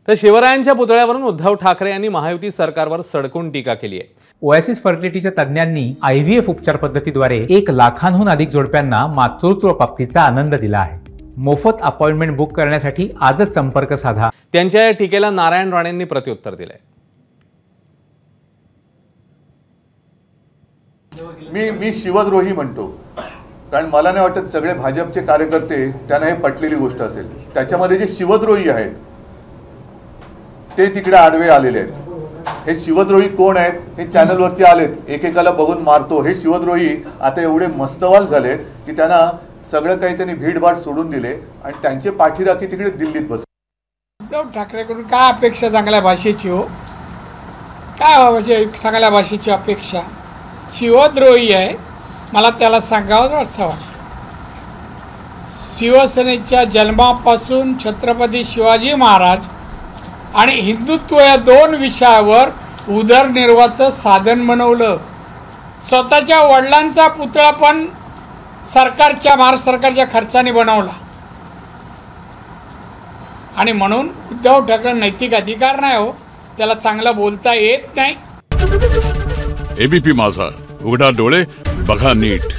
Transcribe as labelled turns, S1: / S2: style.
S1: तर शिवरायांच्या पुतळ्यावरून उद्धव ठाकरे यांनी महायुती सरकारवर सडकून टीका केली आहे।
S2: ओएसिस फर्टिलिटीच्या तज्ञांनी IVF उपचार पद्धतीद्वारे 1 लाखांहून अधिक जोडप्यांना मातृत्व प्राप्तीचा आनंद दिला आहे। मोफत अपॉइंटमेंट बुक करण्यासाठी आजच संपर्क साधा।
S1: त्यांच्या या टीकेला नारायण राणेंनी प्रत्युत्तर दिलंय।
S3: मी शिवद्रोही म्हणतो, कारण मला नाही वाटत सगळे भाजपचे कार्यकर्ते त्यांना हे पटलेली गोष्ट असेल। त्याच्यामध्ये जे शिवद्रोही आहेत ते तिकडे आडवे आलेले आहेत। हे शिवद्रोही कोण आहेत हे चॅनलवरती आलेत, एकेकाला बघून मारतो। हे शिवद्रोही आता एवढे मस्तवाल झालेत की त्यांना सगळं काही त्यांनी भीडभाड सोडून दिले आणि त्यांचे पाठीराखी तिकडे दिल्लीत बसले।
S4: उद्धव ठाकरेकडून काय अपेक्षा चांगल्या भाषेची हो? काय चांगल्या भाषेची अपेक्षा? शिवद्रोही आहे, मला त्याला सांगावं वाटतं। शिवसेनेच्या जन्मापासून छत्रपती शिवाजी महाराज आणि हिंदुत्व या 2 विषयावर उदरनिर्वाहाचं साधन बनवलं। स्वतःच्या वडिलांचा पुतळा पण महाराष्ट्र सरकारच्या खर्चाने बनवला आणि म्हणून उद्धव ठाकरे नैतिक अधिकार नाही हो, त्याला चांगलं बोलता येत नाही।
S5: एबीपी माझा, उघडा डोळे बघा नीट।